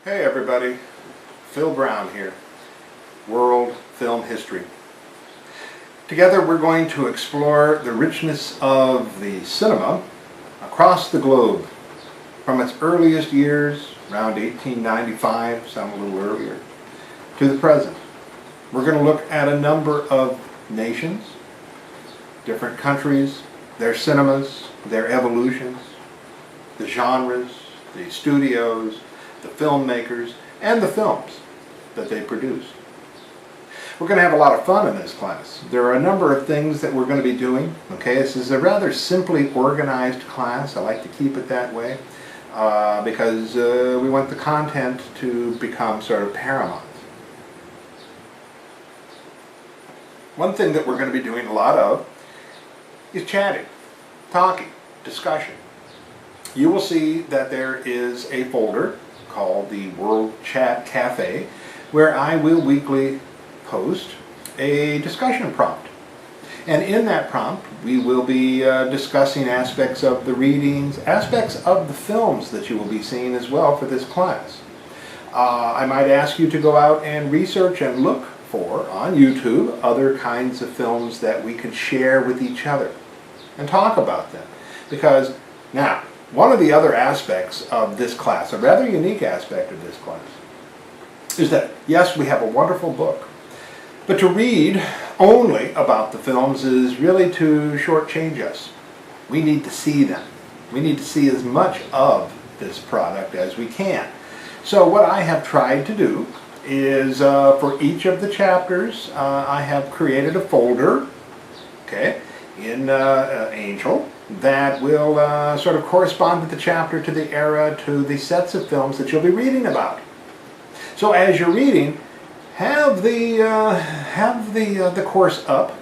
Hey everybody, Phil Brown here, World Film History. Together we're going to explore the richness of the cinema across the globe, from its earliest years, around 1895, some a little earlier, to the present. We're going to look at a number of nations, different countries, their cinemas, their evolutions, the genres, the studios, the filmmakers, and the films that they produced. We're going to have a lot of fun in this class. There are a number of things that we're going to be doing. Okay, this is a rather simply organized class. I like to keep it that way because we want the content to become sort of paramount. One thing that we're going to be doing a lot of is chatting, talking, discussion. You will see that there is a folder called the World Chat Cafe, where I will weekly post a discussion prompt. And in that prompt, we will be discussing aspects of the readings, aspects of the films that you will be seeing as well for this class. I might ask you to go out and research and look for, on YouTube, other kinds of films that we could share with each other and talk about them. Because, now, one of the other aspects of this class, a rather unique aspect of this class, is that, yes, we have a wonderful book, but to read only about the films is really to shortchange us. We need to see them. We need to see as much of this product as we can. So what I have tried to do is, for each of the chapters, I have created a folder, okay, in Angel, that will sort of correspond with the chapter, to the era, to the sets of films that you'll be reading about. So as you're reading, have the course up,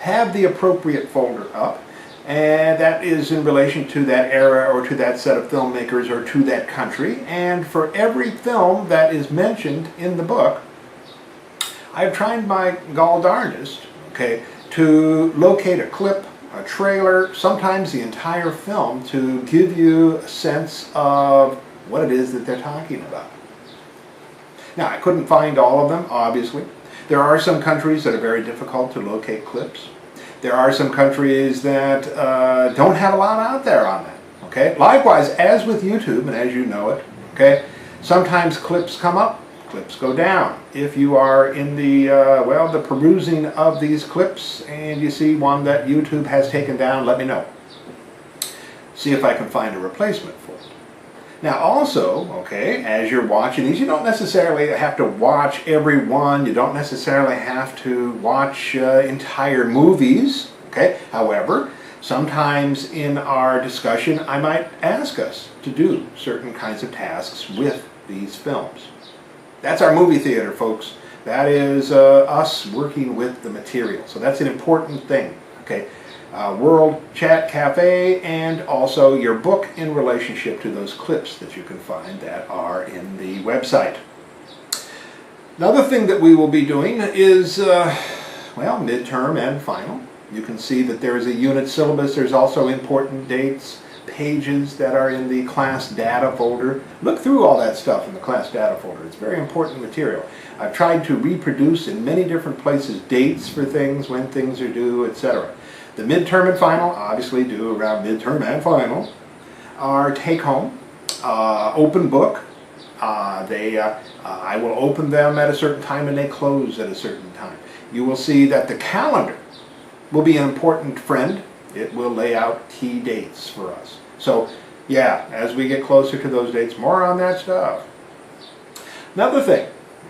have the appropriate folder up, and that is in relation to that era or to that set of filmmakers or to that country. And for every film that is mentioned in the book, I've tried my gall darndest, okay, to locate a clip, a trailer, sometimes the entire film, to give you a sense of what it is that they're talking about. Now, I couldn't find all of them, obviously. There are some countries that are very difficult to locate clips. There are some countries that don't have a lot out there on that. Okay? Likewise, as with YouTube, and as you know it, okay, sometimes clips come up, clips go down. If you are in the perusing of these clips and you see one that YouTube has taken down, let me know. See if I can find a replacement for it. Now also, okay, as you're watching these, you don't necessarily have to watch every one. You don't necessarily have to watch entire movies, okay? However, sometimes in our discussion, I might ask us to do certain kinds of tasks with these films. That's our movie theater, folks. That is us working with the material. So that's an important thing, okay? World Chat Cafe, and also your book in relationship to those clips that you can find that are in the website. Another thing that we will be doing is, midterm and final. You can see that there is a unit syllabus. There's also important dates, pages that are in the class data folder. Look through all that stuff in the class data folder. It's very important material. I've tried to reproduce in many different places dates for things, when things are due, etc. The midterm and final, obviously due around midterm and final, are take-home, open book. I will open them at a certain time and they close at a certain time. You will see that the calendar will be an important friend. It will lay out key dates for us. So, yeah, as we get closer to those dates, more on that stuff. Another thing,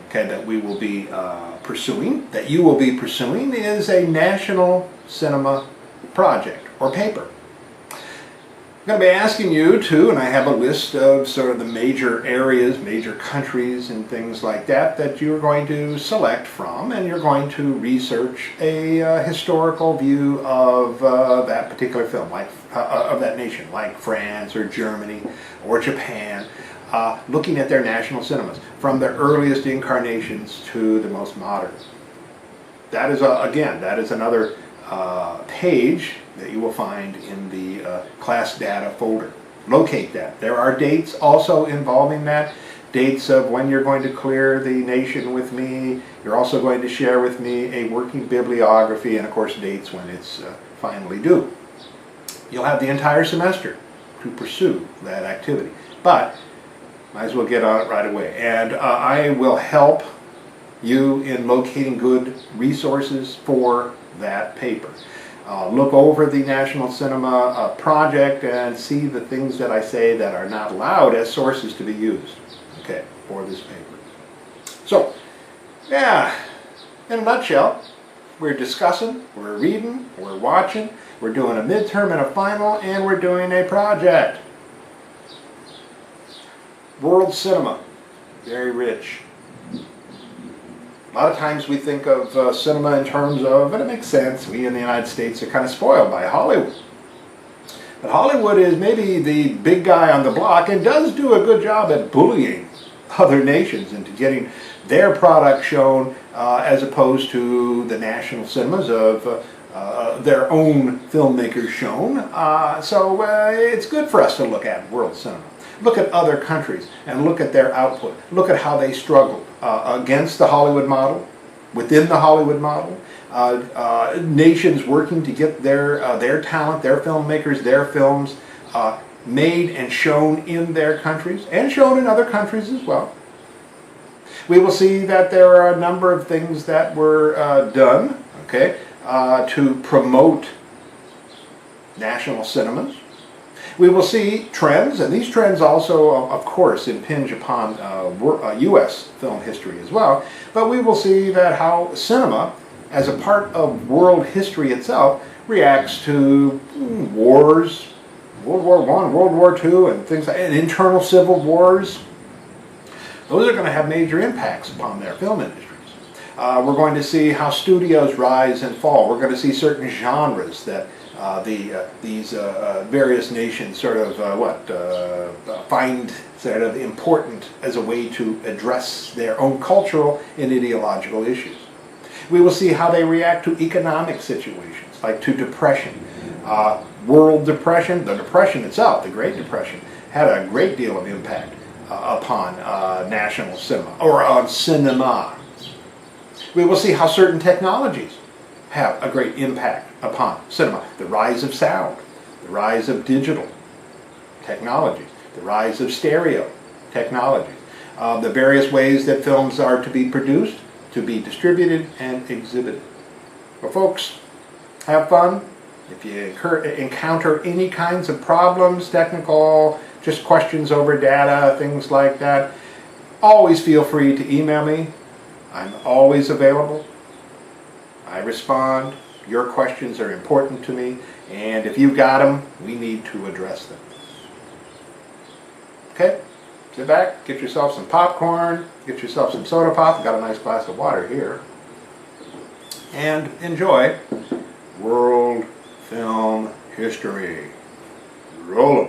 okay, that we will be pursuing, that you will be pursuing, is a national cinema project or paper. I'm going to be asking you to, and I have a list of sort of the major areas, major countries and things like that, that you're going to select from, and you're going to research a historical view of that particular film, like of that nation, like France or Germany or Japan, looking at their national cinemas, from their earliest incarnations to the most modern. That is, again, that is another page that you will find in the class data folder. Locate that. There are dates also involving that. dates of when you're going to clear the nation with me. You're also going to share with me a working bibliography and, of course, dates when it's finally due. You'll have the entire semester to pursue that activity, but might as well get on it right away. And I will help you in locating good resources for that paper. Look over the National Cinema project and see the things that I say that are not allowed as sources to be used, okay, for this paper. So, yeah, in a nutshell, we're discussing, we're reading, we're watching, we're doing a midterm and a final, and we're doing a project. World cinema, very rich. A lot of times we think of cinema in terms of, and it makes sense, we in the United States are kind of spoiled by Hollywood. But Hollywood is maybe the big guy on the block and does do a good job at bullying other nations into getting their product shown as opposed to the national cinemas of their own filmmakers shown. So it's good for us to look at world cinema. Look at other countries and look at their output. Look at how they struggled against the Hollywood model, within the Hollywood model. Nations working to get their talent, their filmmakers, their films made and shown in their countries and shown in other countries as well. We will see that there are a number of things that were done, okay, to promote national cinemas. We will see trends, and these trends also, of course, impinge upon U.S. film history as well, but we will see that how cinema, as a part of world history itself, reacts to wars, World War I, World War II, and things like and internal civil wars. Those are going to have major impacts upon their film industries. We're going to see how studios rise and fall. We're going to see certain genres that these various nations sort of find sort of important as a way to address their own cultural and ideological issues. We will see how they react to economic situations, like to depression. World depression, the depression itself, the Great Depression, had a great deal of impact upon national cinema, or on cinema. We will see how certain technologies have a great impact upon cinema. The rise of sound, the rise of digital technologies, the rise of stereo technologies, the various ways that films are to be produced, to be distributed, and exhibited. Well, folks, have fun. If you encounter any kinds of problems, technical, just questions over data, things like that, always feel free to email me. I'm always available. I respond. Your questions are important to me, and if you've got them, we need to address them. Okay? Sit back, get yourself some popcorn, get yourself some soda pop. I've got a nice glass of water here. And enjoy world film history. Roll 'em.